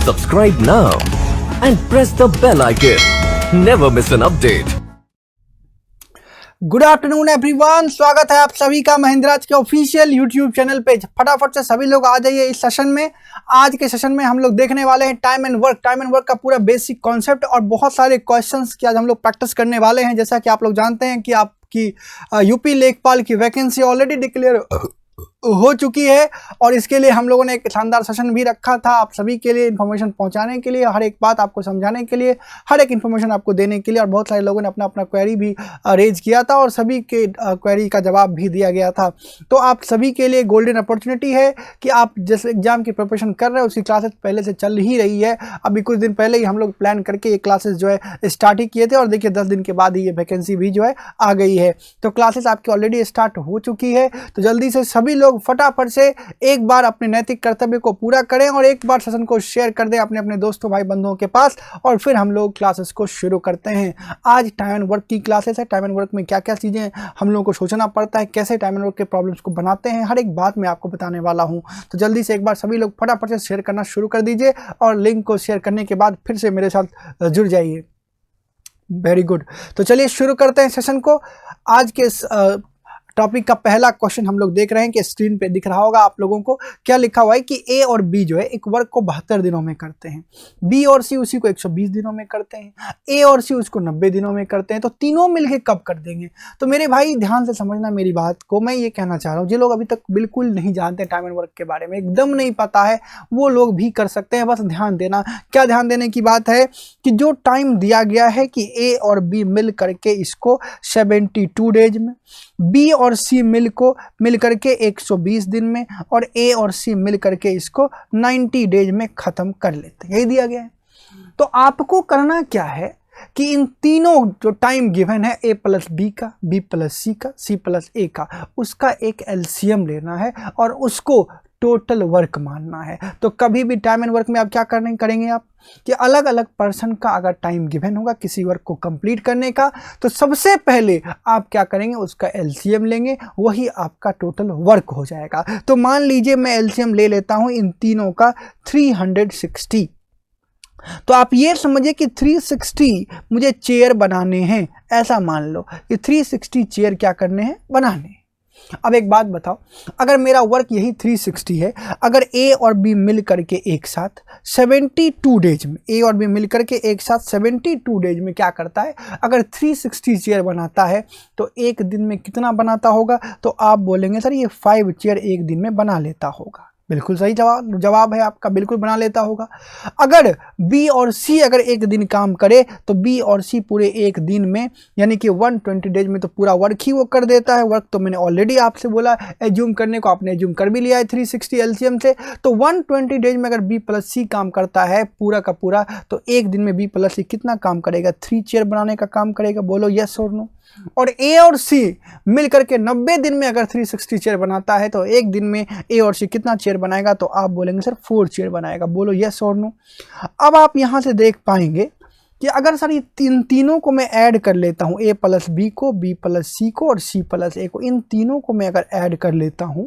Subscribe now and press the bell icon. Never miss an update. Good afternoon everyone, स्वागत है आप सभी का महिंद्राज के ऑफिशियल यूट्यूब चैनल पे। फटाफट से सभी लोग आ जाइए इस सेशन में। आज के सेशन में हम लोग देखने वाले हैं टाइम एंड वर्क का पूरा बेसिक कॉन्सेप्ट और बहुत सारे क्वेश्चंस की आज हम लोग प्रैक्टिस करने वाले हैं। जैसा कि आप लोग जानते हैं कि आपकी यूपी लेखपाल की वैकेंसी ऑलरेडी डिक्लेयर हो चुकी है और इसके लिए हम लोगों ने एक शानदार सेशन भी रखा था आप सभी के लिए इन्फॉर्मेशन पहुंचाने के लिए, हर एक बात आपको समझाने के लिए, हर एक इन्फॉर्मेशन आपको देने के लिए। और बहुत सारे लोगों ने अपना अपना क्वेरी भी रेज किया था और सभी के क्वेरी का जवाब भी दिया गया था। तो आप सभी के लिए गोल्डन अपॉर्चुनिटी है कि आप जिस एग्जाम की प्रिपरेशन कर रहे हैं उसकी क्लासेस पहले से चल ही रही है। अभी कुछ दिन पहले ही हम लोग प्लान करके ये क्लासेस जो है स्टार्ट ही किए थे और देखिए 10 दिन के बाद ही ये वैकेंसी भी जो है आ गई है। तो क्लासेस आपकी ऑलरेडी स्टार्ट हो चुकी है। तो जल्दी से सभी लोग फटाफट से एक बार अपने नैतिक कर्तव्य को पूरा करें और एक बार सेशन को शेयर कर दें अपने अपने दोस्तों भाई बंधुओं के पास और फिर हम लोग क्लासेस को शुरू करते हैं। आज टाइम एंड वर्क की क्लासेस है। टाइम एंड वर्क में क्या क्या चीज़ें हम लोगों को सोचना पड़ता है, कैसे टाइम एंड वर्क के प्रॉब्लम्स को बनाते हैं, हर एक बात मैं आपको बताने वाला हूं। तो जल्दी से एक बार सभी लोग फटाफट से शेयर करना शुरू कर दीजिए और लिंक को शेयर करने के बाद फिर से मेरे साथ जुड़ जाइए। Very good. तो चलिए शुरू करते हैं सेशन को। आज के टॉपिक का पहला क्वेश्चन हम लोग देख रहे हैं कि स्क्रीन पे दिख रहा होगा आप लोगों को। क्या लिखा हुआ है कि ए और बी जो है एक वर्क को 72 दिनों में करते हैं, बी और सी उसी को 120 दिनों में करते हैं, ए और सी उसको 90 दिनों में करते हैं। तो तीनों मिलके कब कर देंगे? तो मेरे भाई ध्यान से समझना मेरी बात को। मैं ये कहना चाह रहा हूँ जो लोग अभी तक बिल्कुल नहीं जानते टाइम एंड वर्क के बारे में, एकदम नहीं पता है, वो लोग भी कर सकते हैं। बस ध्यान देना। क्या ध्यान देने की बात है कि जो टाइम दिया गया है कि ए और बी मिल करके इसको 72 डेज में, बी और सी मिल करके 120 दिन में और ए और सी मिल करके इसको 90 डेज में खत्म कर लेते हैं, यही दिया गया है। तो आपको करना क्या है कि इन तीनों जो टाइम गिवन है, ए प्लस बी का, बी प्लस सी का, सी प्लस ए का, उसका एक एलसीएम लेना है और उसको टोटल वर्क मानना है। तो कभी भी टाइम एंड वर्क में आप क्या करेंगे आप कि अलग अलग पर्सन का अगर टाइम गिवन होगा किसी वर्क को कंप्लीट करने का, तो सबसे पहले आप क्या करेंगे, उसका एलसीएम लेंगे, वही आपका टोटल वर्क हो जाएगा। तो मान लीजिए मैं एलसीएम ले लेता हूं इन तीनों का 360। तो आप ये समझिए कि 360 मुझे चेयर बनाने हैं, ऐसा मान लो कि 360 चेयर क्या करने हैं, बनाने हैं। अब एक बात बताओ, अगर मेरा वर्क यही 360 है, अगर ए और बी मिल करके एक साथ 72 डेज में, ए और बी मिल करके एक साथ 72 डेज में क्या करता है, अगर 360 चेयर बनाता है तो एक दिन में कितना बनाता होगा? तो आप बोलेंगे सर ये 5 चेयर एक दिन में बना लेता होगा। बिल्कुल सही जवाब है आपका, बिल्कुल बना लेता होगा। अगर बी और सी अगर एक दिन काम करे तो बी और सी पूरे एक दिन में यानी कि 120 डेज में तो पूरा वर्क ही वो कर देता है। वर्क तो मैंने ऑलरेडी आपसे बोला एज्यूम करने को, आपने एज्यूम कर भी लिया है 360 एलसीएम से। तो 120 डेज में अगर बी प्लस सी काम करता है पूरा का पूरा, तो एक दिन में बी प्लस सी कितना काम करेगा? 3 चेयर बनाने का काम करेगा। बोलो यस और नो। और ए और सी मिल करके 90 दिन में अगर 360 चेयर बनाता है तो एक दिन में ए और सी कितना चेयर बनाएगा? तो आप बोलेंगे सर 4 चेयर बनाएगा। बोलो यस और नो। अब आप यहां से देख पाएंगे कि अगर सर ये तीनों को मैं ऐड कर लेता हूं, ए प्लस बी को, बी प्लस सी को और सी प्लस ए को, इन तीनों को मैं अगर ऐड कर लेता हूं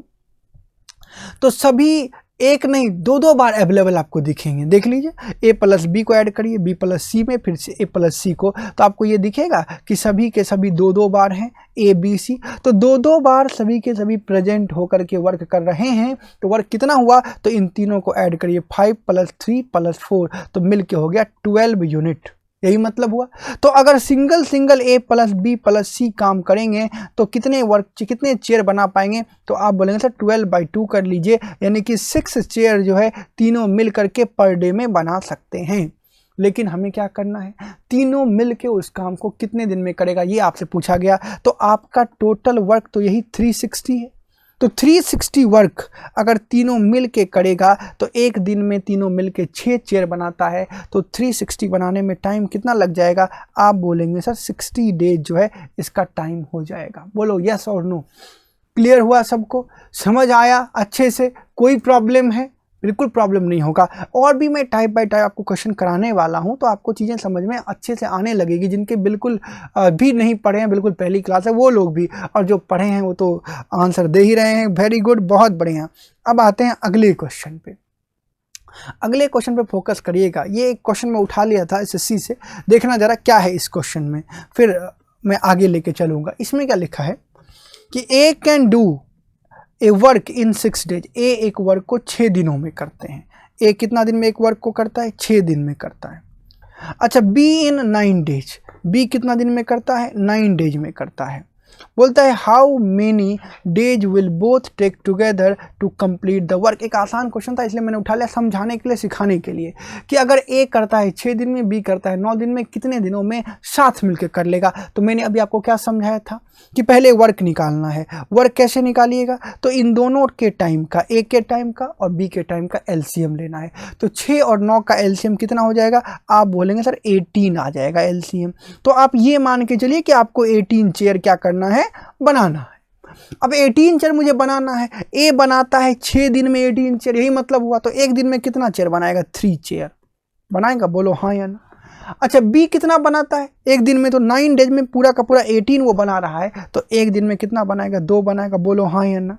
तो सभी एक नहीं दो बार अवेलेबल आपको दिखेंगे। देख लीजिए, ए प्लस बी को ऐड करिए बी प्लस सी में, फिर से ए प्लस सी को, तो आपको ये दिखेगा कि सभी के सभी दो बार हैं ए बी सी। तो दो बार सभी के सभी प्रेजेंट होकर के वर्क कर रहे हैं। तो वर्क कितना हुआ? तो इन तीनों को ऐड करिए 5 + 3 + 4, तो मिल के हो गया 12 यूनिट। यही मतलब हुआ। तो अगर सिंगल ए प्लस बी प्लस सी काम करेंगे तो कितने चेयर बना पाएंगे? तो आप बोलेंगे सर 12/2 कर लीजिए, यानी कि 6 चेयर जो है तीनों मिल करके पर डे में बना सकते हैं। लेकिन हमें क्या करना है, तीनों मिल के उस काम को कितने दिन में करेगा ये आपसे पूछा गया। तो आपका टोटल वर्क तो यही 360 है। तो 360 वर्क अगर तीनों मिल के करेगा तो एक दिन में तीनों मिल के 6 चेयर बनाता है। तो 360 बनाने में टाइम कितना लग जाएगा? आप बोलेंगे सर 60 डेज जो है इसका टाइम हो जाएगा। बोलो यस और नो। क्लियर हुआ सबको? समझ आया अच्छे से? कोई प्रॉब्लम है? बिल्कुल प्रॉब्लम नहीं होगा। और भी मैं टाइप बाय टाइप आपको क्वेश्चन कराने वाला हूं, तो आपको चीज़ें समझ में अच्छे से आने लगेगी। जिनके बिल्कुल भी नहीं पढ़े हैं, बिल्कुल पहली क्लास है वो लोग भी, और जो पढ़े हैं वो तो आंसर दे ही रहे हैं। वेरी गुड, बहुत बढ़िया। अब आते हैं अगले क्वेश्चन पे। अगले क्वेश्चन पे फोकस करिएगा। ये एक क्वेश्चन मैं उठा लिया था एसएससी से, देखना जरा क्या है इस क्वेश्चन में, फिर मैं आगे लेके चलूँगा। इसमें क्या लिखा है कि A can do a work in 6 days. A एक वर्क को 6 दिनों में करते हैं। ए कितना दिन में एक वर्क को करता है? 6 दिन में करता है। अच्छा, बी इन 9 डेज। बी कितना दिन में करता है? 9 डेज में करता है। बोलता है how many days will both take together to complete the work. एक आसान क्वेश्चन था इसलिए मैंने उठा लिया, समझाने के लिए, सिखाने के लिए कि अगर ए करता है 6 दिन में, बी करता है 9 दिन में, कितने दिनों में साथ मिलकर कर लेगा। तो मैंने अभी आपको क्या समझाया था कि पहले वर्क निकालना है। वर्क कैसे निकालिएगा? तो इन दोनों के टाइम का, ए के टाइम का और बी के टाइम का एलसीएम लेना है। तो 6 और 9 का एलसीएम कितना हो जाएगा? आप बोलेंगे सर 18 आ जाएगा एलसीएम। तो आप ये मान के चलिए कि आपको 18 चेयर क्या करना है? बनाना है। अब 18 चेयर मुझे बनाना है। ए बनाता है 6 दिन में 18 चेयर, यही मतलब हुआ। तो एक दिन में कितना चेयर बनाएगा? 3 चेयर बनाएगा। बोलो हाँ या ना। अच्छा, बी कितना बनाता है एक दिन में? तो 9 डेज में पूरा का पूरा 18 वो बना रहा है, तो एक दिन में कितना बनाएगा? 2 बनाएगा। बोलो हाँ या ना।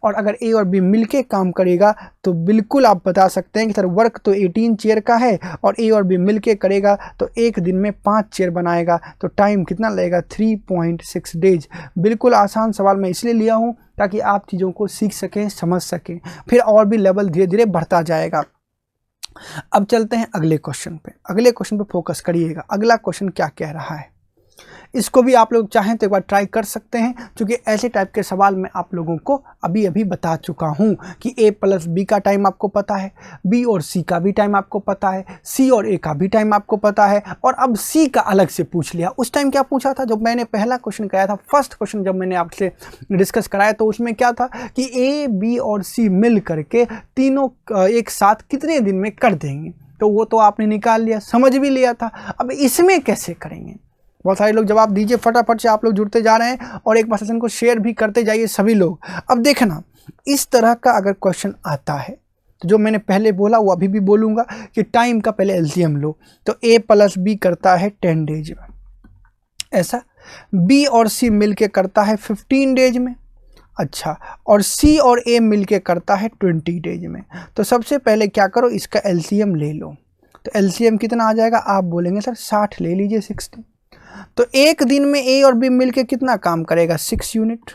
और अगर ए और बी मिलके काम करेगा तो बिल्कुल आप बता सकते हैं कि सर वर्क तो 18 चेयर का है और ए और बी मिलके करेगा तो एक दिन में 5 चेयर बनाएगा। तो टाइम कितना लगेगा? 3.6 डेज। बिल्कुल आसान सवाल मैं इसलिए लिया हूँ ताकि आप चीज़ों को सीख सकें, समझ सकें, फिर और भी लेवल धीरे धीरे बढ़ता जाएगा। अब चलते हैं अगले क्वेश्चन पे। अगले क्वेश्चन पे फोकस करिएगा। अगला क्वेश्चन क्या कह रहा है, इसको भी आप लोग चाहें तो एक बार ट्राई कर सकते हैं, क्योंकि ऐसे टाइप के सवाल मैं आप लोगों को अभी अभी बता चुका हूं कि ए प्लस बी का टाइम आपको पता है, बी और सी का भी टाइम आपको पता है, सी और ए का भी टाइम आपको पता है, और अब सी का अलग से पूछ लिया। उस टाइम क्या पूछा था? जब मैंने पहला क्वेश्चन कराया था, फर्स्ट क्वेश्चन जब मैंने आपसे डिस्कस कराया, तो उसमें क्या था कि ए, बी और सी मिल करके तीनों एक साथ कितने दिन में कर देंगे। तो वो तो आपने निकाल लिया, समझ भी लिया था। अब इसमें कैसे करेंगे? बहुत सारे लोग जवाब दीजिए, फटाफट से आप लोग जुड़ते जा रहे हैं और एक बार सेशन को शेयर भी करते जाइए सभी लोग। अब देखना, इस तरह का अगर क्वेश्चन आता है तो जो मैंने पहले बोला वो अभी भी बोलूँगा कि टाइम का पहले एलसीएम लो। तो ए प्लस बी करता है 10 डेज में, ऐसा। बी और सी मिलके करता है 15 डेज में। अच्छा, और सी और ए मिलके करता है 20 डेज में। तो सबसे पहले क्या करो, इसका एलसीएम ले लो। तो एलसीएम कितना आ जाएगा? आप बोलेंगे सर 60 ले लीजिए, 60। तो एक दिन में ए और बी मिलके कितना काम करेगा? 6 यूनिट।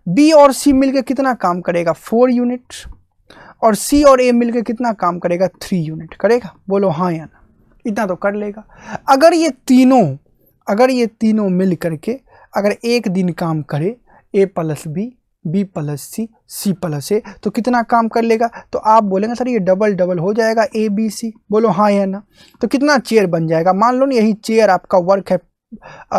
बी और सी मिलके कितना काम करेगा? 4 यूनिट। और सी और ए मिलके कितना काम करेगा? 3 यूनिट करेगा। बोलो हाँ या ना। इतना तो कर लेगा। अगर ये तीनों मिल करके अगर एक दिन काम करे, ए प्लस बी, बी प्लस सी, सी प्लस ए, तो कितना काम कर लेगा? तो आप बोलेंगे सर ये डबल डबल हो जाएगा, ए बी सी। बोलो हाँ या ना। तो कितना चेयर बन जाएगा? मान लो ना यही चेयर आपका वर्क है,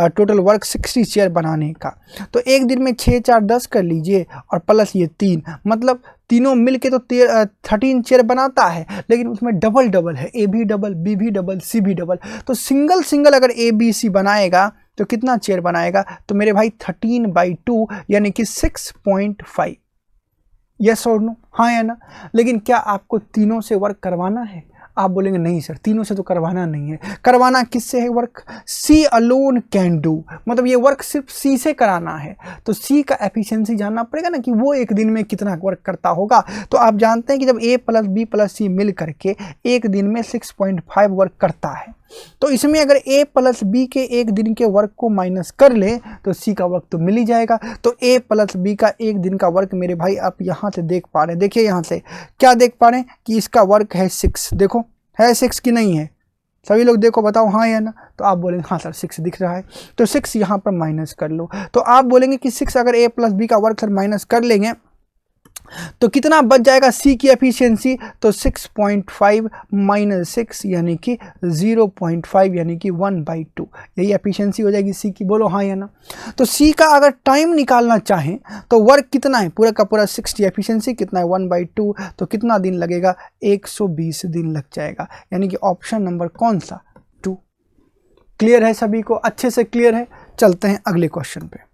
टोटल वर्क 60 चेयर बनाने का। तो एक दिन में 6 4 10 कर लीजिए और प्लस ये 3, मतलब तीनों मिल के तो 13 चेयर बनाता है, लेकिन उसमें डबल डबल है, ए भी डबल, बी भी डबल, सी भी डबल। तो सिंगल सिंगल अगर ए बी सी बनाएगा तो कितना चेयर बनाएगा? तो मेरे भाई 13/2 यानी कि 6.5। यस और नो, हाँ या ना। लेकिन क्या आपको तीनों से वर्क करवाना है? आप बोलेंगे नहीं सर, तीनों से तो करवाना नहीं है। करवाना किससे है work? C alone can do, मतलब ये वर्क सिर्फ सी से कराना है। तो सी का एफिशिएंसी जानना पड़ेगा ना कि वो एक दिन में कितना वर्क करता होगा। तो आप जानते हैं कि जब ए प्लस बी प्लस सी मिल करके एक दिन में 6.5 वर्क करता है, तो इसमें अगर ए प्लस बी के एक दिन के वर्क को माइनस कर ले तो सी का वर्क तो मिल ही जाएगा। तो ए प्लस बी का एक दिन का वर्क मेरे भाई आप यहाँ से देख पा रहे हैं, देखिए यहाँ से क्या देख पा रहे हैं कि इसका वर्क है 6। देखो है 6 कि नहीं है? सभी लोग देखो, बताओ हाँ या ना। तो आप बोलेंगे हाँ सर 6 दिख रहा है, तो 6 यहाँ पर माइनस कर लो। तो आप बोलेंगे कि 6 अगर ए प्लस बी का वर्क सर माइनस कर लेंगे तो कितना बच जाएगा सी की एफिशिएंसी? तो 6.5 माइनस 6 यानी कि 0.5 यानी कि 1/2, यही एफिशिएंसी हो जाएगी सी की। बोलो हाँ या ना। तो सी का अगर टाइम निकालना चाहें तो वर्क कितना है? पूरा का पूरा 60, एफिशिएंसी कितना है? 1/2। तो कितना दिन लगेगा? 120 दिन लग जाएगा। यानी कि ऑप्शन नंबर कौन सा? 2। क्लियर है सभी को? अच्छे से क्लियर है। चलते हैं अगले क्वेश्चन पे।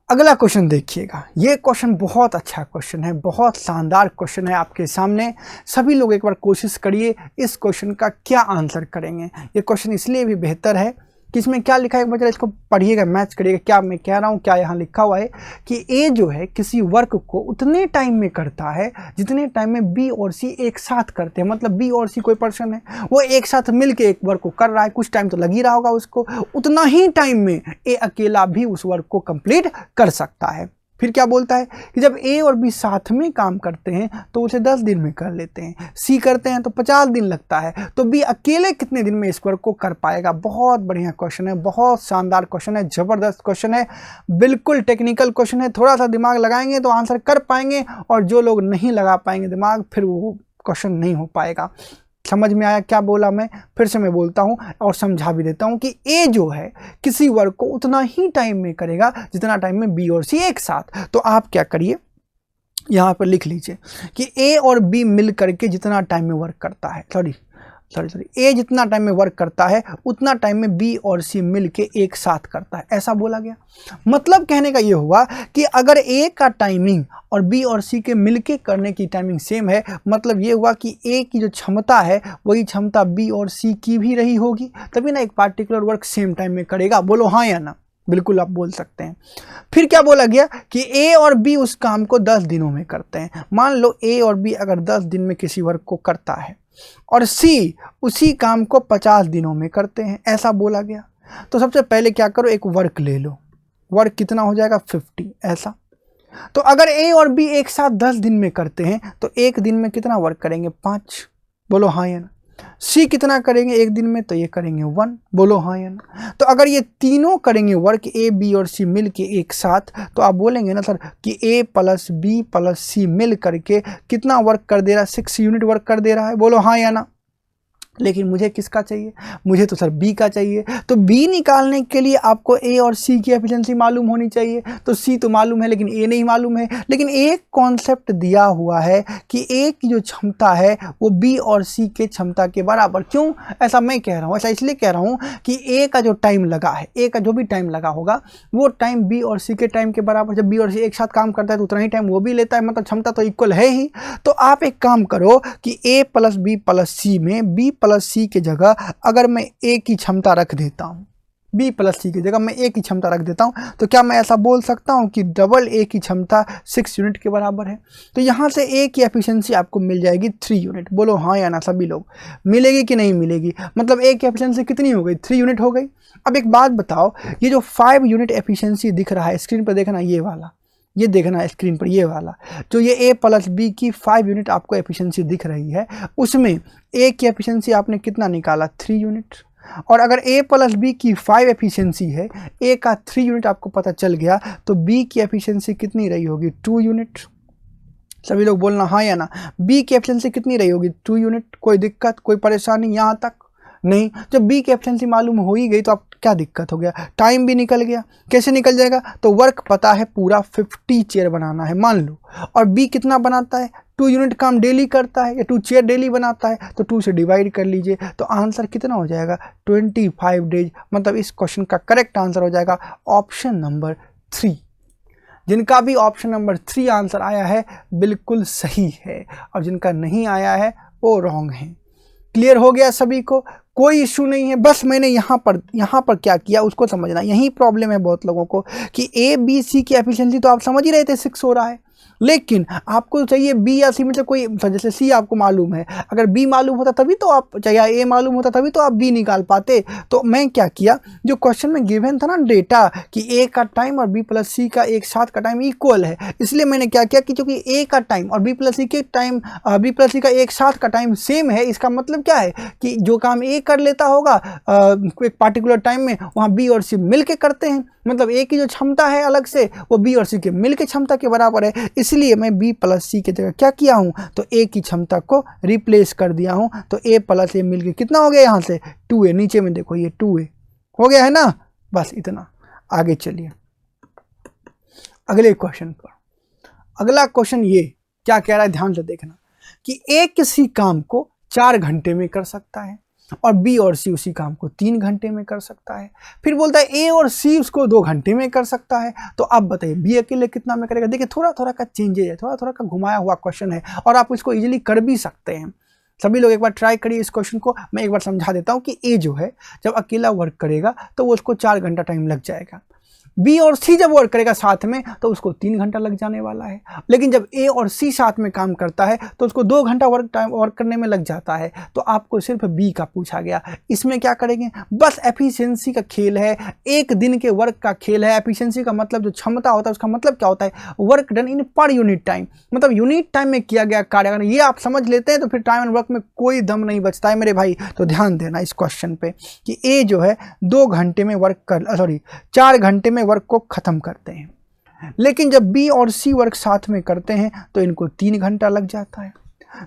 अगला क्वेश्चन देखिएगा। ये क्वेश्चन बहुत अच्छा क्वेश्चन है, बहुत शानदार क्वेश्चन है आपके सामने। सभी लोग एक बार कोशिश करिए इस क्वेश्चन का क्या आंसर करेंगे। ये क्वेश्चन इसलिए भी बेहतर है कि इसमें क्या लिखा है, एक बार इसको पढ़िएगा, मैच करिएगा क्या मैं कह रहा हूँ, क्या यहाँ लिखा हुआ है कि ए जो है किसी वर्क को उतने टाइम में करता है जितने टाइम में बी और सी एक साथ करते हैं। मतलब बी और सी कोई पर्सन है, वो एक साथ मिलके एक वर्क को कर रहा है, कुछ टाइम तो लग ही रहा होगा उसको, उतना ही टाइम में ए अकेला भी उस वर्क को कंप्लीट कर सकता है। फिर क्या बोलता है कि जब ए और बी साथ में काम करते हैं तो उसे 10 दिन में कर लेते हैं, सी करते हैं तो 50 दिन लगता है, तो बी अकेले कितने दिन में इस वर्क को कर पाएगा। बहुत बढ़िया क्वेश्चन है, बहुत शानदार क्वेश्चन है, जबरदस्त क्वेश्चन है, बिल्कुल टेक्निकल क्वेश्चन है। थोड़ा सा दिमाग लगाएंगे तो आंसर कर पाएंगे, और जो लोग नहीं लगा पाएंगे दिमाग, फिर वो क्वेश्चन नहीं हो पाएगा। समझ में आया क्या बोला मैं? फिर से मैं बोलता हूं और समझा भी देता हूं कि ए जो है किसी वर्क को उतना ही टाइम में करेगा जितना टाइम में बी और सी एक साथ। तो आप क्या करिए, यहां पर लिख लीजिए कि ए और बी मिल करके जितना टाइम में वर्क करता है, सॉरी ए जितना टाइम में वर्क करता है उतना टाइम में बी और सी मिल के एक साथ करता है, ऐसा बोला गया। मतलब कहने का ये हुआ कि अगर ए का टाइमिंग और बी और सी के मिलके करने की टाइमिंग सेम है, मतलब ये हुआ कि ए की जो क्षमता है वही क्षमता बी और सी की भी रही होगी, तभी ना एक पार्टिकुलर वर्क सेम टाइम में करेगा। बोलो हाँ या ना? बिल्कुल आप बोल सकते हैं। फिर क्या बोला गया कि ए और बी उस काम को 10 दिनों में करते हैं। मान लो ए और बी अगर 10 दिन में किसी वर्क को करता है और सी उसी काम को 50 दिनों में करते हैं, ऐसा बोला गया। तो सबसे पहले क्या करो, एक वर्क ले लो, वर्क कितना हो जाएगा 50, ऐसा। तो अगर ए और बी एक साथ 10 दिन में करते हैं तो एक दिन में कितना वर्क करेंगे, 5। बोलो हाँ या ना? सी कितना करेंगे एक दिन में, तो ये करेंगे 1। बोलो हाँ या ना? तो अगर ये तीनों करेंगे वर्क, ए बी और सी मिल के एक साथ, तो आप बोलेंगे ना सर कि ए प्लस बी प्लस सी मिल करके कितना वर्क कर दे रहा है, 6 यूनिट वर्क कर दे रहा है। बोलो हाँ या ना? लेकिन मुझे किसका चाहिए, मुझे तो सर बी का चाहिए। तो बी निकालने के लिए आपको ए और सी की एफिशिएंसी मालूम होनी चाहिए। तो सी तो मालूम है लेकिन ए नहीं मालूम है। लेकिन एक कॉन्सेप्ट दिया हुआ है कि ए की जो क्षमता है वो बी और सी के क्षमता के बराबर। क्यों ऐसा मैं कह रहा हूँ? ऐसा इसलिए कह रहा हूँ कि ए का जो टाइम लगा है, ए का जो भी टाइम लगा होगा वो टाइम बी और सी के टाइम के बराबर। जब बी और सी एक साथ काम करता है तो उतना ही टाइम वो भी लेता है, मतलब क्षमता तो इक्वल है ही। तो आप एक काम करो कि ए प्लस बी प्लस सी में बी प्लस सी की जगह अगर मैं ए की क्षमता रख देता हूं, बी प्लस सी की जगह मैं ए की क्षमता रख देता हूं, तो क्या मैं ऐसा बोल सकता हूं कि डबल ए की क्षमता 6 यूनिट के बराबर है? तो यहां से ए की एफिशिएंसी आपको मिल जाएगी 3 यूनिट। बोलो हाँ या ना सभी लोग? मिलेगी कि नहीं मिलेगी? मतलब ए की एफिशिएंसी कितनी हो गई, 3 यूनिट हो गई। अब एक बात बताओ, ये जो 5 यूनिट एफिशिएंसी दिख रहा है स्क्रीन पर, देखना ये वाला, ये देखना स्क्रीन पर, ये वाला जो ये ए प्लस बी की 5 यूनिट आपको एफिशिएंसी दिख रही है, उसमें ए की एफिशिएंसी आपने कितना निकाला, 3 यूनिट। और अगर ए प्लस बी की 5 एफिशिएंसी है, ए का 3 यूनिट आपको पता चल गया, तो बी की एफिशिएंसी कितनी रही होगी, 2 यूनिट। सभी लोग बोलना हाँ या ना? बी की एफिशिएंसी कितनी रही होगी, 2 यूनिट। कोई दिक्कत, कोई परेशानी यहाँ तक नहीं? जब बी की एफिशिएंसी मालूम हो ही गई तो आप क्या दिक्कत हो गया, टाइम भी निकल गया। कैसे निकल जाएगा? तो वर्क पता है पूरा 50 चेयर बनाना है मान लो, और बी कितना बनाता है, 2 यूनिट काम डेली करता है, या 2 चेयर डेली बनाता है, तो 2 से डिवाइड कर लीजिए, तो आंसर कितना हो जाएगा, 25 डेज। मतलब इस क्वेश्चन का करेक्ट आंसर हो जाएगा ऑप्शन नंबर 3। जिनका भी ऑप्शन नंबर 3 आंसर आया है बिल्कुल सही है, और जिनका नहीं आया है वो रॉन्ग है। क्लियर हो गया सभी को? कोई इशू नहीं है। बस मैंने यहाँ पर क्या किया उसको समझना, यही प्रॉब्लम है बहुत लोगों को कि ए बी सी की एफिशिएंसी तो आप समझ ही रहे थे 6 हो रहा है, लेकिन आपको चाहिए बी या सी में से कोई, जैसे सी आपको मालूम है, अगर बी मालूम होता तभी तो आप, चाहे ए मालूम होता तभी तो आप बी निकाल पाते। तो मैं क्या किया, जो क्वेश्चन में गिवन था ना डेटा कि ए का टाइम और बी प्लस सी का एक साथ का टाइम इक्वल है, इसलिए मैंने क्या किया कि चूंकि ए का टाइम और बी प्लस सी के टाइम, बी प्लस सी का एक साथ का टाइम सेम है, इसका मतलब क्या है कि जो काम ए कर लेता होगा एक पार्टिकुलर टाइम में, वहाँ बी और सी मिल के करते हैं। मतलब ए की जो क्षमता है अलग से, वो बी और सी के मिल के क्षमता के बराबर है। इसलिए मैं बी प्लस सी की जगह क्या किया हूँ, तो ए की क्षमता को रिप्लेस कर दिया हूँ। तो ए प्लस ए मिल के कितना हो गया, यहाँ से 2a, नीचे में देखो ये 2a हो गया है ना। बस इतना, आगे चलिए अगले क्वेश्चन पर। अगला क्वेश्चन ये क्या कह रहा है, ध्यान से देखना कि ए किसी काम को 4 घंटे में कर सकता है और बी और सी उसी काम को 3 घंटे में कर सकता है। फिर बोलता है ए और सी उसको 2 घंटे में कर सकता है। तो अब बताइए बी अकेले कितना में करेगा। देखिए थोड़ा थोड़ा का चेंजेज है, थोड़ा थोड़ा का घुमाया हुआ क्वेश्चन है, और आप इसको इजीली कर भी सकते हैं। सभी लोग एक बार ट्राई करिए इस क्वेश्चन को। मैं एक बार समझा देता हूँ कि ए जो है जब अकेला वर्क करेगा तो वो उसको 4 घंटा टाइम लग जाएगा। बी और सी जब वर्क करेगा साथ में तो उसको 3 घंटा लग जाने वाला है। लेकिन जब ए और सी साथ में काम करता है तो उसको 2 घंटा वर्क करने में लग जाता है। तो आपको सिर्फ बी का पूछा गया। इसमें क्या करेंगे, बस एफिशिएंसी का खेल है, एक दिन के वर्क का खेल है। एफिशिएंसी का मतलब जो क्षमता होता है उसका मतलब क्या होता है, work done in per unit time, मतलब यूनिट टाइम में किया गया कार्य। अगर ये आप समझ लेते हैं तो फिर टाइम एंड वर्क में कोई दम नहीं बचता है मेरे भाई। तो ध्यान देना इस क्वेश्चन पे कि ए जो है 2 घंटे में 4 घंटे में वर्क को खत्म करते हैं। लेकिन जब बी और सी वर्क साथ में करते हैं तो इनको 3 घंटा लग जाता है।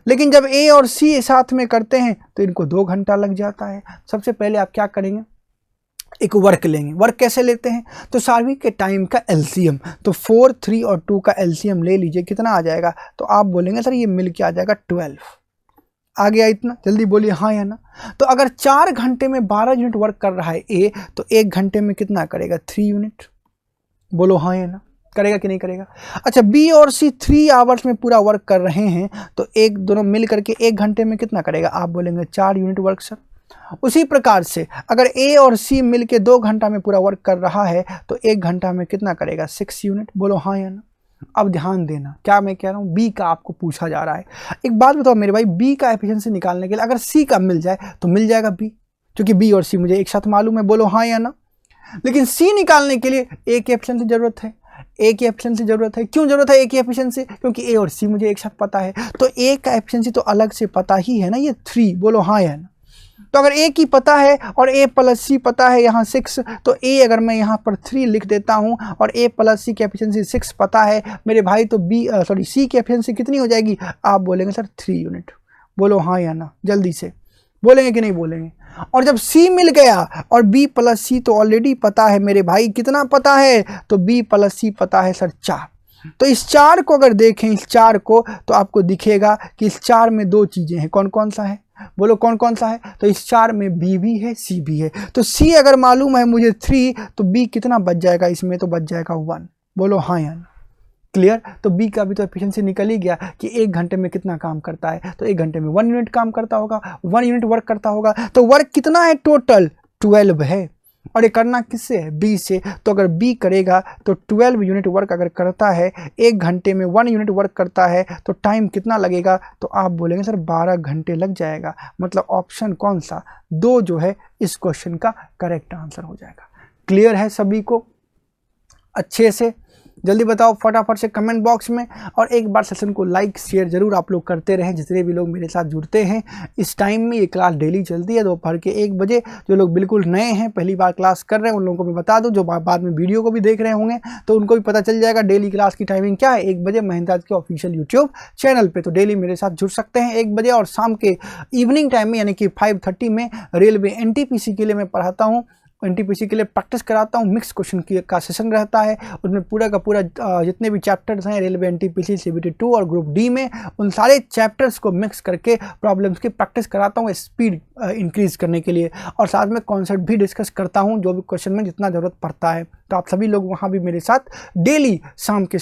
लेकिन जब ए और सी साथ में करते हैं तो इनको 2 घंटा लग जाता है। सबसे पहले आप क्या करेंगे, एक वर्क लेंगे। वर्क कैसे लेते हैं, तो सारी के टाइम का एलसीएम, तो 4, 3 और 2 का एलसीएम ले लीजिए, कितना आ जाएगा। तो आप बोलेंगे सर ये मिल के आ जाएगा 12। आ गया इतना, जल्दी बोलिए हाँ या ना। तो अगर 4 घंटे में 12 यूनिट वर्क कर रहा है ए, तो 1 घंटे में कितना करेगा, 3 यूनिट। बोलो हाँ या ना, करेगा कि नहीं करेगा। अच्छा, बी और सी 3 आवर्स में पूरा वर्क कर रहे हैं तो एक दोनों मिल करके 1 घंटे में कितना करेगा, आप बोलेंगे 4 यूनिट वर्क सर। उसी प्रकार से अगर ए और सी मिल के 2 घंटा में पूरा वर्क कर रहा है तो 1 घंटा में कितना करेगा, 6 यूनिट। बोलो हाँ या ना। अब ध्यान देना क्या मैं कह रहा हूँ, बी का आपको पूछा जा रहा है। एक बात बताओ मेरे भाई, बी का एफिशिएंसी निकालने के लिए अगर सी का मिल जाए तो मिल जाएगा बी, क्योंकि बी और सी मुझे एक साथ मालूम है। बोलो हाँ या ना। लेकिन सी निकालने के लिए ए की एफिशिएंसी जरूरत है। ए की एफिशिएंसी जरूरत है। क्यों जरूरत है ए की एफिशिएंसी, क्योंकि ए और सी मुझे एक साथ पता है। तो ए का एफिशिएंसी तो अलग से पता ही है ना, ये 3। बोलो हाँ या ना। तो अगर ए की पता है और ए प्लस सी पता है यहाँ 6, तो ए अगर मैं यहाँ पर 3 लिख देता हूँ और ए प्लस सी की एफिशिएंसी 6 पता है मेरे भाई, तो सी की एफिशिएंसी कितनी हो जाएगी, आप बोलेंगे सर 3 यूनिट। बोलो हाँ या ना, जल्दी से बोलेंगे कि नहीं बोलेंगे। और जब सी मिल गया और बी प्लस सी तो ऑलरेडी पता है मेरे भाई, कितना पता है, तो बी प्लस सी पता है सर 4। तो इस 4 को अगर देखें, इस 4 को, तो आपको दिखेगा कि इस 4 में 2 चीज़ें हैं। कौन कौन सा है, बोलो कौन कौन सा है। तो इस 4 में बी भी है सी भी है। तो सी अगर मालूम है मुझे 3, तो बी कितना बच जाएगा, इसमें तो बच जाएगा 1। बोलो हाँ या ना, क्लियर। तो बी का भी तो एफिशिएंसी निकल ही गया कि 1 घंटे में कितना काम करता है, तो 1 घंटे में 1 यूनिट काम करता होगा, 1 यूनिट वर्क करता होगा। तो वर्क कितना है टोटल, 12 है। और ये करना किससे है, बी से। तो अगर बी करेगा तो 12 यूनिट वर्क अगर करता है, 1 घंटे में 1 यूनिट वर्क करता है, तो टाइम कितना लगेगा, तो आप बोलेंगे सर 12 घंटे लग जाएगा। मतलब ऑप्शन कौन सा, 2 जो है इस क्वेश्चन का करेक्ट आंसर हो जाएगा। क्लियर है सभी को अच्छे से, जल्दी बताओ फटाफट से कमेंट बॉक्स में। और एक बार सेशन को लाइक शेयर जरूर आप लोग करते रहें, जितने भी लोग मेरे साथ जुड़ते हैं। इस टाइम में ये क्लास डेली चलती है दोपहर के 1 बजे। जो लोग बिल्कुल नए हैं, पहली बार क्लास कर रहे हैं, उन लोगों को भी बता दो। जो बाद में वीडियो को भी देख रहे होंगे तो उनको भी पता चल जाएगा डेली क्लास की टाइमिंग क्या है। 1 बजे महिंद्रा के ऑफिशियल यूट्यूब चैनल पर। तो डेली मेरे साथ जुड़ सकते हैं 1 बजे। और शाम के इवनिंग टाइम में यानी कि 5:30 में रेलवे NTPC के लिए मैं पढ़ाता हूँ, NTPC के लिए प्रैक्टिस कराता हूँ। मिक्स क्वेश्चन का सेशन रहता है, उसमें पूरा का पूरा जितने भी चैप्टर्स हैं रेलवे NTPC CBT 2 और ग्रुप डी में, उन सारे चैप्टर्स को मिक्स करके प्रॉब्लम्स की प्रैक्टिस कराता हूँ स्पीड इंक्रीज करने के लिए। और साथ में कॉन्सेप्ट भी डिस्कस करता हूँ, जो भी क्वेश्चन में जितना ज़रूरत पड़ता है। तो आप सभी लोग वहाँ भी मेरे साथ डेली शाम के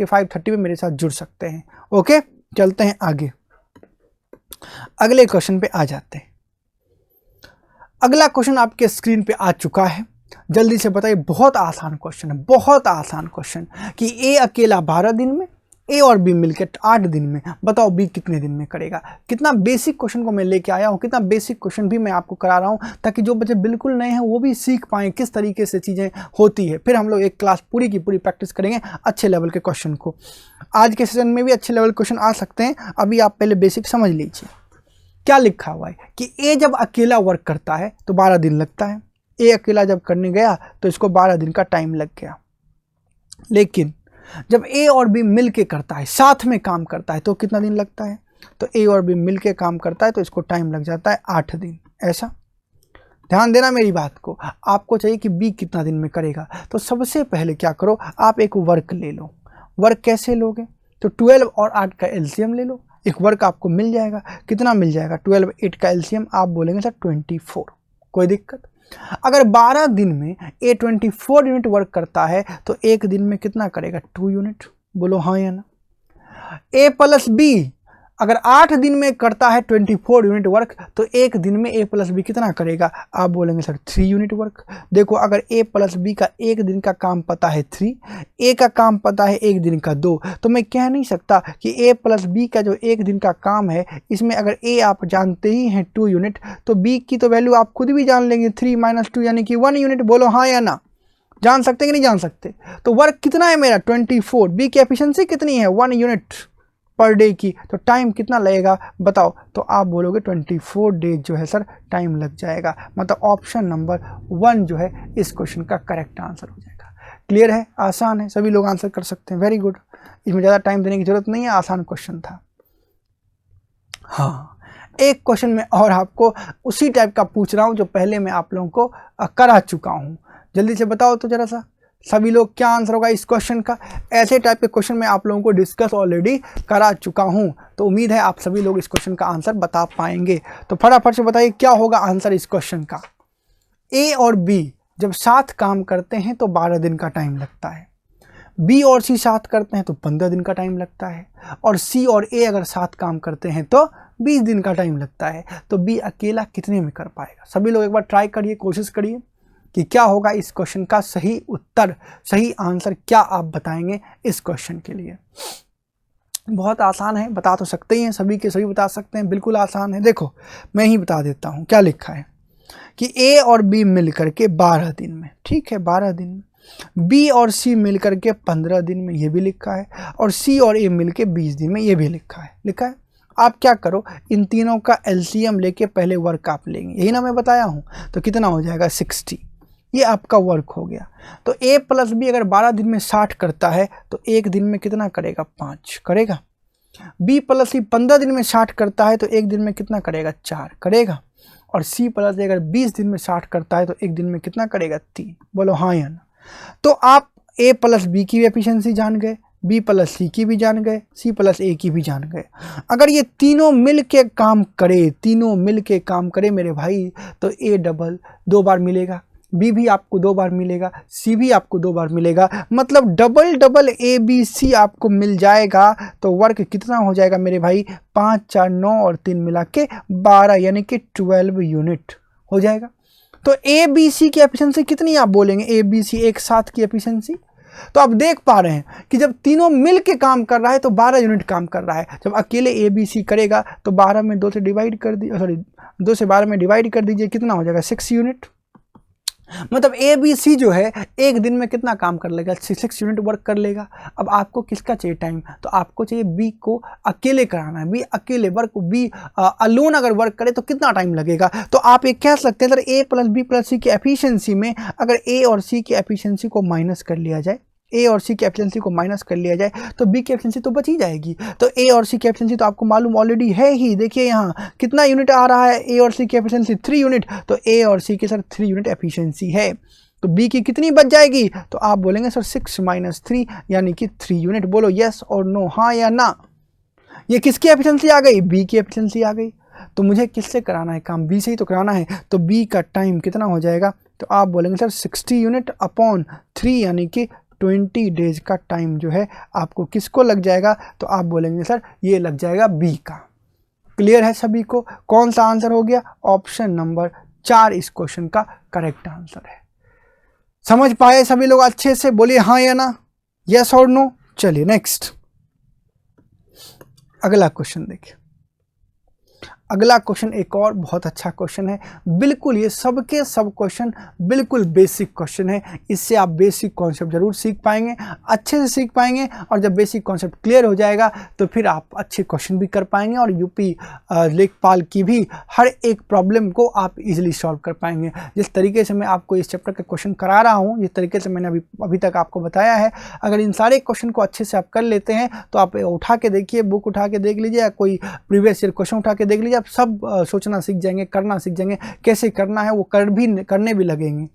5:30 में मेरे साथ जुड़ सकते हैं। ओके, चलते हैं आगे, अगले क्वेश्चन पे आ जाते हैं। अगला क्वेश्चन आपके स्क्रीन पे आ चुका है, जल्दी से बताइए। बहुत आसान क्वेश्चन है, बहुत आसान क्वेश्चन कि ए अकेला 12 दिन में, ए और बी मिलकर 8 दिन में, बताओ बी कितने दिन में करेगा। कितना बेसिक क्वेश्चन को मैं लेके आया हूँ, कितना बेसिक क्वेश्चन भी मैं आपको करा रहा हूँ, ताकि जो बच्चे बिल्कुल नए हैं वो भी सीख पाएँ किस तरीके से चीज़ें होती है। फिर हम लोग एक क्लास पूरी की पूरी प्रैक्टिस करेंगे अच्छे लेवल के क्वेश्चन को। आज के सेशन में भी अच्छे लेवल क्वेश्चन आ सकते हैं, अभी आप पहले बेसिक समझ लीजिए। क्या लिखा हुआ है कि ए जब अकेला वर्क करता है तो 12 दिन लगता है। ए अकेला जब करने गया तो इसको 12 दिन का टाइम लग गया। लेकिन जब ए और बी मिल के करता है, साथ में काम करता है, तो कितना दिन लगता है, तो ए और बी मिल के काम करता है तो इसको टाइम लग जाता है 8 दिन। ऐसा ध्यान देना मेरी बात को। आपको चाहिए कि बी कितना दिन में करेगा, तो सबसे पहले क्या करो, आप एक वर्क ले लो। वर्क कैसे लोगे, तो 12 और 8 का एलसीएम ले लो, एक वर्क आपको मिल जाएगा। कितना मिल जाएगा, 12 8 का एलसीएम आप बोलेंगे सर 24। कोई दिक्कत। अगर 12 दिन में ए 24 यूनिट वर्क करता है तो 1 दिन में कितना करेगा, 2 यूनिट। बोलो हाँ या ना। ए प्लस बी अगर 8 दिन में करता है 24 यूनिट वर्क तो एक दिन में a प्लस बी कितना करेगा? आप बोलेंगे सर 3 यूनिट वर्क। देखो अगर a प्लस बी का एक दिन का काम पता है 3, a का काम पता है एक दिन का 2, तो मैं कह नहीं सकता कि a प्लस बी का जो एक दिन का काम है इसमें अगर a आप जानते ही हैं 2 यूनिट तो b की तो वैल्यू आप खुद भी जान लेंगे 3 - 2 यानी कि 1 यूनिट। बोलो हाँ या ना, जान सकते कि नहीं जान सकते? तो वर्क कितना है मेरा 24, बी की एफिशिएंसी कितनी है 1 यूनिट पर डे की, तो टाइम कितना लगेगा बताओ? तो आप बोलोगे 24 डेज जो है सर टाइम लग जाएगा। मतलब ऑप्शन नंबर 1 जो है इस क्वेश्चन का करेक्ट आंसर हो जाएगा। क्लियर है, आसान है, सभी लोग आंसर कर सकते हैं। वेरी गुड, इसमें ज़्यादा टाइम देने की जरूरत नहीं है, आसान क्वेश्चन था। हाँ, एक क्वेश्चन में और आपको उसी टाइप का पूछ रहा हूँ जो पहले मैं आप लोगों को करा चुका हूँ। जल्दी से बताओ तो जरा सा सभी लोग क्या आंसर होगा इस क्वेश्चन का। ऐसे टाइप के क्वेश्चन मैं आप लोगों को डिस्कस ऑलरेडी करा चुका हूं, तो उम्मीद है आप सभी लोग इस क्वेश्चन का आंसर बता पाएंगे। तो फटाफट से बताइए क्या होगा आंसर इस क्वेश्चन का। ए और बी जब साथ काम करते हैं तो 12 दिन का टाइम लगता है, बी और सी साथ करते हैं तो 15 दिन का टाइम लगता है, और सी और ए अगर साथ काम करते हैं तो 20 दिन का टाइम लगता है। तो बी अकेला कितने में कर पाएगा? सभी लोग एक बार ट्राई करिए, कोशिश करिए कि क्या होगा इस क्वेश्चन का सही उत्तर, सही आंसर क्या आप बताएंगे इस क्वेश्चन के लिए। बहुत आसान है, बता तो सकते ही हैं, सभी के सभी बता सकते हैं, बिल्कुल आसान है। देखो मैं ही बता देता हूँ क्या लिखा है कि ए और बी मिलकर के 12 दिन में, ठीक है 12 दिन में, बी और सी मिलकर के 15 दिन में, ये भी लिखा है, और सी और ए मिलकर 20 दिन में, ये भी लिखा है। आप क्या करो, इन तीनों का एलसीएम लेके पहले वर्क आप लेंगे, यही ना मैं बताया हूँ। तो कितना हो जाएगा 60, ये आपका वर्क हो गया। तो a प्लस बी अगर 12 दिन में 60 करता है तो एक दिन में कितना करेगा? 5 करेगा। b प्लस सी 15 दिन में 60 करता है तो एक दिन में कितना करेगा? 4 करेगा। और c प्लस अगर 20 दिन में 60 करता है तो एक दिन में कितना करेगा? 3। बोलो हाँ या ना। तो आप a प्लस बी की एफिशिएंसी जान गए, b प्लस सी की भी जान गए, c प्लस ए की भी जान गए। अगर ये तीनों मिल के काम करे, तीनों मिल के काम करे मेरे भाई, तो a डबल 2 बार मिलेगा, बी भी आपको 2 बार मिलेगा, सी भी आपको 2 बार मिलेगा, मतलब double double A B C आपको मिल जाएगा। तो वर्क कितना हो जाएगा मेरे भाई? 5 4 9 और 3 मिला के 12 यानी कि 12 यूनिट हो जाएगा। तो ए बी सी की एफिशिएंसी कितनी आप बोलेंगे? ए बी सी एक साथ की एफिशिएंसी। तो आप देख पा रहे हैं कि जब तीनों मिल के काम कर रहा है तो 12 यूनिट काम कर रहा है। जब अकेले ए बी सी करेगा तो 12 में 2 से डिवाइड कर दीजिए, सॉरी 2 से 12 में डिवाइड कर दीजिए, कितना हो जाएगा? 6 यूनिट। मतलब ए बी सी जो है एक दिन में कितना काम कर लेगा? 6 यूनिट वर्क कर लेगा। अब आपको किसका चाहिए टाइम? तो आपको चाहिए बी को अकेले कराना है, बी अकेले वर्क, बी अलोन अगर वर्क करे तो कितना टाइम लगेगा? तो आप ये कह सकते हैं अगर ए प्लस बी प्लस सी की एफिशिएंसी में अगर ए और सी की एफिशिएंसी को माइनस कर लिया जाए, ए और सी की एफिशिएंसी को माइनस कर लिया जाए तो बी की एफिशिएंसी तो बच ही जाएगी। तो ए और सी की एफिशिएंसी तो आपको मालूम ऑलरेडी है ही। देखिए यहाँ कितना यूनिट आ रहा है, ए और सी की एफिशिएंसी 3 यूनिट, तो ए और सी की सर 3 यूनिट एफिशिएंसी है। तो बी की कितनी बच जाएगी? तो आप बोलेंगे सर 6 - 3 यानी कि 3 यूनिट। बोलो यस और नो, हाँ या ना। ये किसकी एफिशिएंसी आ गई? बी की एफिशिएंसी आ गई। तो मुझे किससे कराना है काम? बी से ही तो कराना है। तो बी का टाइम कितना हो जाएगा? तो आप बोलेंगे सर 60 यूनिट अपॉन 3 यानी कि 20 डेज का टाइम जो है आपको किसको लग जाएगा? तो आप बोलेंगे सर ये लग जाएगा बी का। क्लियर है सभी को? कौन सा आंसर हो गया? ऑप्शन नंबर 4 इस क्वेश्चन का करेक्ट आंसर है। समझ पाए सभी लोग अच्छे से? बोलिए हाँ या ना, यस और नो। चलिए नेक्स्ट, अगला क्वेश्चन देखिए। अगला क्वेश्चन एक और बहुत अच्छा क्वेश्चन है, बिल्कुल ये सबके सब क्वेश्चन बिल्कुल बेसिक क्वेश्चन है। इससे आप बेसिक कॉन्सेप्ट जरूर सीख पाएंगे, अच्छे से सीख पाएंगे, और जब बेसिक कॉन्सेप्ट क्लियर हो जाएगा तो फिर आप अच्छे क्वेश्चन भी कर पाएंगे और यूपी लेखपाल की भी हर एक प्रॉब्लम को आप इजीली सॉल्व कर पाएंगे। जिस तरीके से मैं आपको इस चैप्टर का क्वेश्चन करा रहा हूँ, जिस तरीके से मैंने अभी तक आपको बताया है, अगर इन सारे क्वेश्चन को अच्छे से आप कर लेते हैं तो आप उठा के देखिए, बुक उठा के देख लीजिए या कोई प्रीवियस ईयर क्वेश्चन उठा के देख लीजिए, आप सब सोचना सीख जाएंगे, करना सीख जाएंगे, कैसे करना है वो करने भी लगेंगे।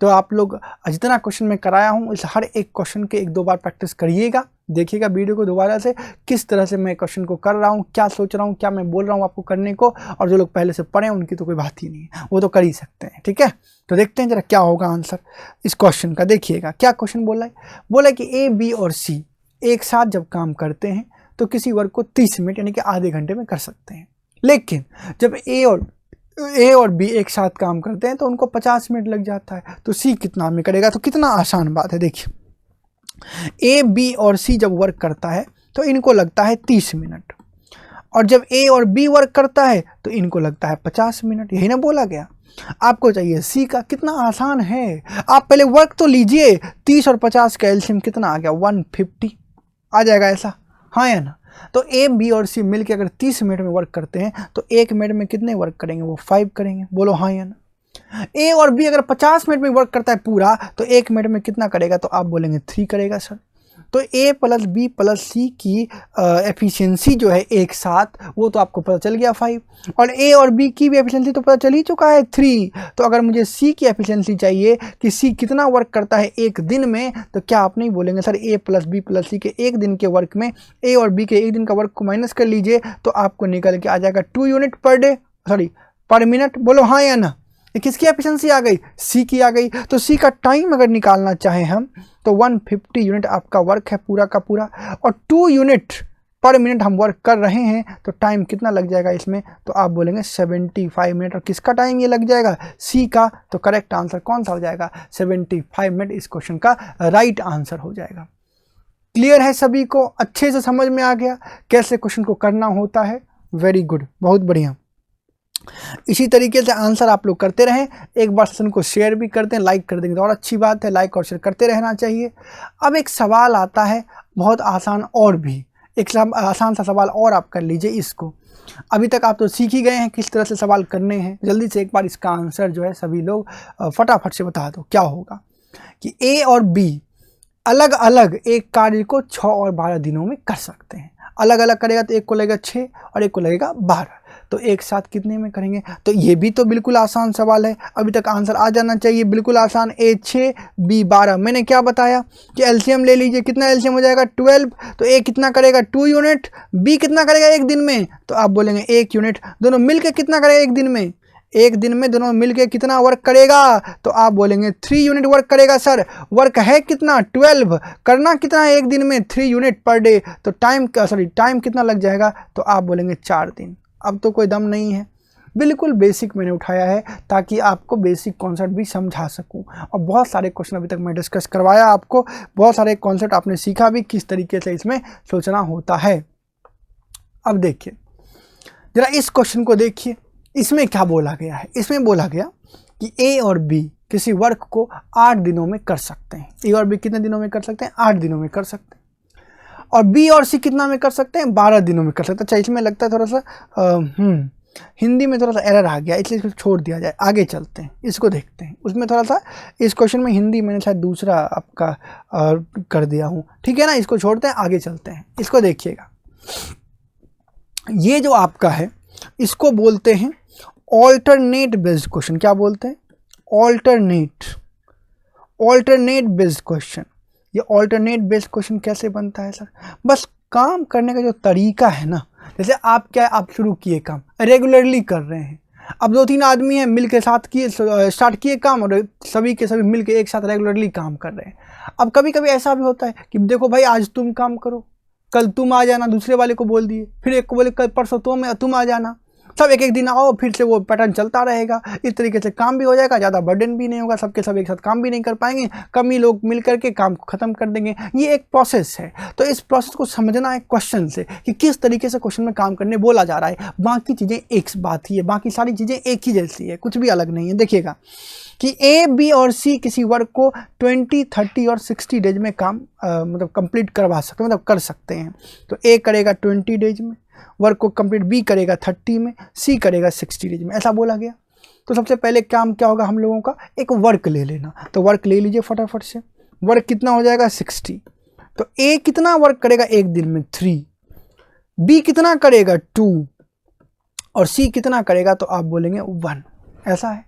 तो आप लोग जितना क्वेश्चन मैं कराया हूँ इस हर एक क्वेश्चन के 1-2 बार प्रैक्टिस करिएगा, देखिएगा वीडियो को दोबारा से किस तरह से मैं क्वेश्चन को कर रहा हूँ, क्या सोच रहा हूँ, क्या मैं बोल रहा हूँ आपको करने को। और जो लोग पहले से पढ़े उनकी तो कोई बात ही नहीं है, वो तो कर ही सकते हैं। ठीक है, तो देखते हैं जरा क्या होगा आंसर इस क्वेश्चन का। देखिएगा क्या क्वेश्चन बोला है। बोला कि ए बी और सी एक साथ जब काम करते हैं तो किसी वर्क को 30 मिनट यानी कि आधे घंटे में कर सकते हैं। लेकिन जब ए और बी एक साथ काम करते हैं तो उनको 50 मिनट लग जाता है। तो सी कितना में करेगा? तो कितना आसान बात है, देखिए ए बी और सी जब वर्क करता है तो इनको लगता है 30 मिनट, और जब ए और बी वर्क करता है तो इनको लगता है 50 मिनट। यही ना बोला गया। आपको चाहिए सी का। कितना आसान है, आप पहले वर्क तो लीजिए। 30 और 50 का एलसीएम कितना आ गया? 150 आ जाएगा ऐसा, हाँ या ना? तो ए बी और सी मिलकर अगर 30 मिनट में वर्क करते हैं तो 1 मिनट में कितने वर्क करेंगे? वो 5 करेंगे। बोलो हाँ या ना? ए और बी अगर 50 मिनट में वर्क करता है पूरा तो 1 मिनट में कितना करेगा? तो आप बोलेंगे 3 करेगा सर। तो ए प्लस बी प्लस सी की एफिशिएंसी जो है एक साथ, वो तो आपको पता चल गया 5, और ए और बी की भी एफिशिएंसी तो पता चल ही चुका है 3। तो अगर मुझे सी की एफिशिएंसी चाहिए कि सी कितना वर्क करता है एक दिन में, तो क्या आप नहीं बोलेंगे सर ए प्लस बी प्लस सी के एक दिन के वर्क में ए और बी के एक दिन का वर्क को माइनस कर लीजिए तो आपको निकल के आ जाएगा 2 यूनिट पर डे, सॉरी पर मिनट। बोलो हाँ या ना? किसकी एफिशिएंसी आ गई? सी की आ गई। तो सी का टाइम अगर निकालना चाहें हम तो 150 यूनिट आपका वर्क है पूरा का पूरा, और 2 यूनिट पर मिनट हम वर्क कर रहे हैं, तो टाइम कितना लग जाएगा इसमें? तो आप बोलेंगे 75 मिनट। और किसका टाइम ये लग जाएगा? सी का। तो करेक्ट आंसर कौन सा हो जाएगा? 75 मिनट इस क्वेश्चन का राइट आंसर हो जाएगा। क्लियर है सभी को? अच्छे से समझ में आ गया कैसे क्वेश्चन को करना होता है? वेरी गुड, बहुत बढ़िया। इसी तरीके से आंसर आप लोग करते रहें। एक बार सेशन को शेयर भी कर दें, लाइक कर देंगे तो और अच्छी बात है। लाइक और शेयर करते रहना चाहिए। अब एक सवाल आता है बहुत आसान, और भी एक आसान सा सवाल और आप कर लीजिए इसको। अभी तक आप तो सीख ही गए हैं किस तरह से सवाल करने हैं। जल्दी से एक बार इसका आंसर जो है सभी लोग फटाफट से बता दो। क्या होगा कि ए और बी अलग अलग एक कार्य को 6 और 12 दिनों में कर सकते हैं। अलग अलग करेगा तो एक को लगेगा 6 और एक को लगेगा 12, तो एक साथ कितने में करेंगे? तो ये भी तो बिल्कुल आसान सवाल है। अभी तक आंसर आ जाना चाहिए, बिल्कुल आसान। ए 6 बी 12। मैंने क्या बताया कि एलसीएम ले लीजिए। कितना एलसीएम हो जाएगा? 12। तो ए कितना करेगा? 2 यूनिट। बी कितना करेगा एक दिन में? तो आप बोलेंगे 1 यूनिट। दोनों मिलकर कितना करेगा एक दिन में? एक दिन में दोनों मिलके कितना वर्क करेगा? तो आप बोलेंगे 3 यूनिट वर्क करेगा सर। वर्क है कितना? 12। करना कितना है एक दिन में? 3 यूनिट पर डे। तो टाइम कितना लग जाएगा? तो आप बोलेंगे 4 दिन। अब तो कोई दम नहीं है। बिल्कुल बेसिक मैंने उठाया है ताकि आपको बेसिक कॉन्सेप्ट भी समझा सकूं, और बहुत सारे क्वेश्चन अभी तक मैं डिस्कस करवाया आपको। बहुत सारे कॉन्सेप्ट आपने सीखा भी किस तरीके से इसमें सोचना होता है। अब देखिए जरा इस क्वेश्चन को देखिए। इसमें क्या बोला गया है? इसमें बोला गया कि ए और बी किसी वर्क को 8 दिनों में कर सकते हैं। ए और बी कितने दिनों में कर सकते हैं? 8 दिनों में कर सकते हैं। और बी और सी कितना में कर सकते हैं? 12 दिनों में कर सकते हैं। अच्छा, इसमें लगता है थोड़ा सा हिंदी में थोड़ा सा एरर आ गया, इसलिए इसको छोड़ दिया जाए। आगे चलते हैं, इसको देखते हैं। उसमें थोड़ा सा इस क्वेश्चन में हिंदी मैंने शायद दूसरा आपका कर दिया हूँ, ठीक है ना? इसको छोड़ते हैं, आगे चलते हैं। इसको देखिएगा, ये जो आपका है इसको बोलते हैं ऑल्टरनेट बेस्ड क्वेश्चन। क्या बोलते हैं? Alternate based question. ये ऑल्टरनेट बेस्ड क्वेश्चन कैसे बनता है सर? बस काम करने का जो तरीका है ना, जैसे आप शुरू किए काम, रेगुलरली कर रहे हैं। अब 2-3 आदमी हैं मिल के साथ किए, स्टार्ट किए काम, और सभी के सभी मिल के एक साथ रेगुलरली काम कर रहे हैं। अब कभी कभी ऐसा भी होता है कि देखो भाई आज तुम काम करो, कल तुम आ जाना, दूसरे वाले को बोल दिए, फिर एक को बोले कल परसों तुम आ जाना, सब एक दिन आओ, फिर से वो पैटर्न चलता रहेगा। इस तरीके से काम भी हो जाएगा, ज़्यादा बर्डन भी नहीं होगा, सबके सब एक साथ काम भी नहीं कर पाएंगे, कम ही लोग मिल करके काम को ख़त्म कर देंगे। ये एक प्रोसेस है। तो इस प्रोसेस को समझना है क्वेश्चन से कि किस तरीके से क्वेश्चन में काम करने बोला जा रहा है। बाकी चीज़ें एक बात ही है, बाकी सारी चीज़ें एक ही जैसी है, कुछ भी अलग नहीं है। देखिएगा कि ए बी और सी किसी वर्क को 20, 30 और 60 डेज में काम मतलब कंप्लीट करवा सकते हैं, मतलब कर सकते हैं। तो ए करेगा 20 डेज में वर्क को कंप्लीट, बी करेगा 30 में, सी करेगा 60 डेज में, ऐसा बोला गया। तो सबसे पहले काम क्या होगा हम लोगों का? एक वर्क ले लेना। तो वर्क ले लीजिए फटाफट से। वर्क कितना हो जाएगा? 60। तो ए कितना वर्क करेगा एक दिन में? 3। बी कितना करेगा? 2। और सी कितना करेगा? तो आप बोलेंगे 1। ऐसा है,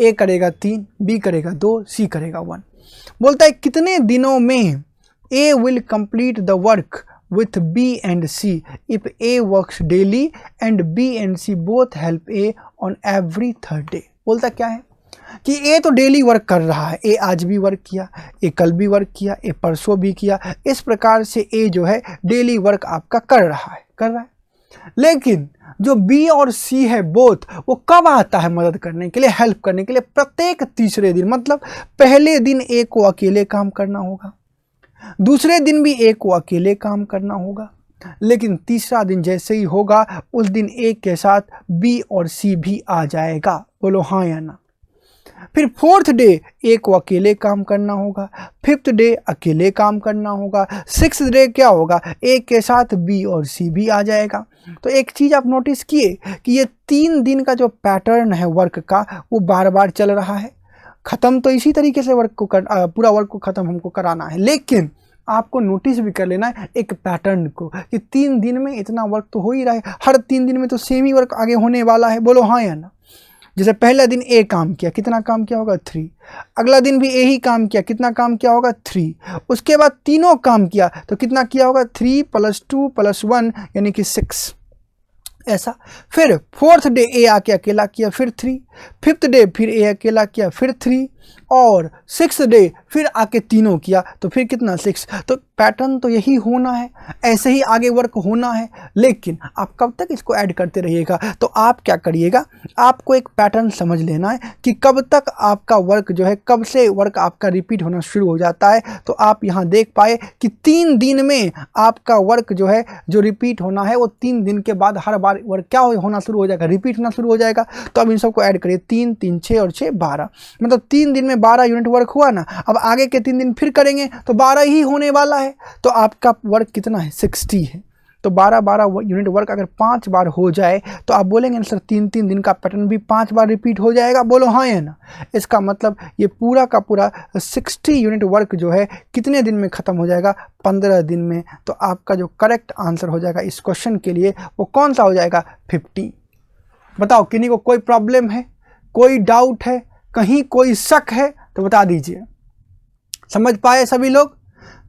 ए करेगा 3, बी करेगा 2, सी करेगा 1। बोलता है कितने दिनों में A will complete the work with B and C if A works daily and B and C both help A on every third day। बोलता क्या है कि ए तो डेली वर्क कर रहा है, ए आज भी वर्क किया, ए कल भी वर्क किया, ए परसों भी किया, इस प्रकार से ए जो है डेली वर्क आपका कर रहा है। लेकिन जो बी और सी है बोथ, वो कब आता है मदद करने के लिए, हेल्प करने के लिए? प्रत्येक तीसरे दिन। मतलब पहले दिन ए को अकेले काम करना होगा, दूसरे दिन भी ए को अकेले काम करना होगा, लेकिन तीसरा दिन जैसे ही होगा उस दिन ए के साथ बी और सी भी आ जाएगा। बोलो हाँ या ना। फिर फोर्थ डे ए को अकेले काम करना होगा, फिफ्थ डे अकेले काम करना होगा, सिक्स्थ डे क्या होगा, ए के साथ बी और सी भी आ जाएगा। तो एक चीज़ आप नोटिस किए कि ये 3 दिन का जो पैटर्न है वर्क का, वो बार बार चल रहा है। ख़त्म तो इसी तरीके से वर्क को पूरा वर्क को ख़त्म हमको कराना है, लेकिन आपको नोटिस भी कर लेना है एक पैटर्न को कि 3 दिन में इतना वर्क तो हो ही रहा है, हर 3 दिन में तो सेम ही वर्क आगे होने वाला है। बोलो हाँ या ना। जैसे पहला दिन ए काम किया, कितना काम किया होगा 3, अगला दिन भी ए ही काम किया, कितना काम किया होगा 3, उसके बाद तीनों काम किया तो कितना किया होगा 3 + 2 + 1 यानी कि 6। ऐसा फिर फोर्थ डे ए आके अकेला किया फिर 3, फिफ्थ डे फिर ए अकेला किया फिर 3, और सिक्स्थ डे फिर आके तीनों किया तो फिर कितना 6। तो पैटर्न तो यही होना है, ऐसे ही आगे वर्क होना है, लेकिन आप कब तक इसको ऐड करते रहिएगा। तो आप क्या करिएगा, आपको एक पैटर्न समझ लेना है कि कब तक आपका वर्क जो है, कब से वर्क आपका रिपीट होना शुरू हो जाता है। तो आप यहाँ देख पाए कि 3 दिन में आपका वर्क जो है, जो रिपीट होना है, वो 3 दिन के बाद हर बार वर्क क्या होना शुरू हो जाएगा, रिपीट होना शुरू हो जाएगा। तो अब इन सबको ऐड करिए, 3 3 6 और 6 12, मतलब 3 दिन में 12 यूनिट वर्क हुआ ना। अब आगे के 3 दिन फिर करेंगे तो 12 ही होने वाला है। तो आपका वर्क कितना है 60 है। तो 12 यूनिट वर्क अगर 5 बार हो जाए तो आप बोलेंगे ना सर 3 दिन का पैटर्न भी 5 बार रिपीट हो जाएगा। बोलो हाँ या ना। इसका मतलब ये पूरा का पूरा 60 यूनिट वर्क जो है कितने दिन में ख़त्म हो जाएगा, 15 दिन में। तो आपका जो करेक्ट आंसर हो जाएगा इस क्वेश्चन के लिए वो कौन सा हो जाएगा, 50। बताओ किन्हीं को कोई प्रॉब्लम है, कोई डाउट है, कहीं कोई शक है तो बता दीजिए। समझ पाए सभी लोग?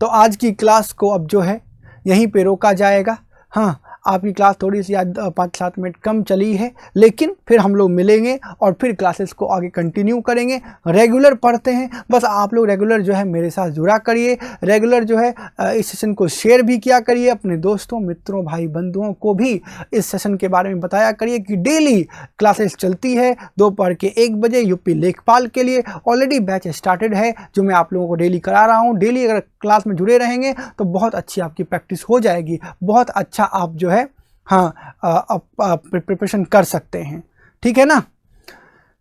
तो आज की क्लास को अब जो है यहीं पे रोका जाएगा। हाँ, आपकी क्लास थोड़ी सी आज 5-7 मिनट कम चली है, लेकिन फिर हम लोग मिलेंगे और फिर क्लासेस को आगे कंटिन्यू करेंगे। रेगुलर पढ़ते हैं, बस आप लोग रेगुलर जो है मेरे साथ जुड़ा करिए, रेगुलर जो है इस सेशन को शेयर भी किया करिए, अपने दोस्तों मित्रों भाई बंधुओं को भी इस सेशन के बारे में बताया करिए कि डेली क्लासेस चलती है दोपहर के 1 बजे यूपी लेखपाल के लिए। ऑलरेडी बैच स्टार्टेड है जो मैं आप लोगों को डेली करा रहा हूँ। डेली अगर क्लास में जुड़े रहेंगे तो बहुत अच्छी आपकी प्रैक्टिस हो जाएगी, बहुत अच्छा आप जो है प्रिपरेशन कर सकते हैं। ठीक है ना।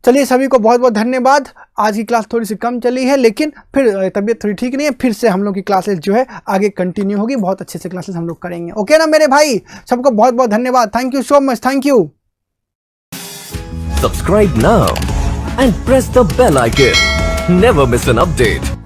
चलिए सभी को बहुत बहुत धन्यवाद। आज की क्लास थोड़ी सी कम चली है, लेकिन फिर तबीयत थोड़ी ठीक नहीं है, फिर से हम लोग की क्लासेस जो है आगे कंटिन्यू होगी, बहुत अच्छे से क्लासेस हम लोग करेंगे। ओके ना मेरे भाई, सबको बहुत बहुत धन्यवाद। Thank you so much, thank you. Subscribe now and press the bell icon. Never miss an update.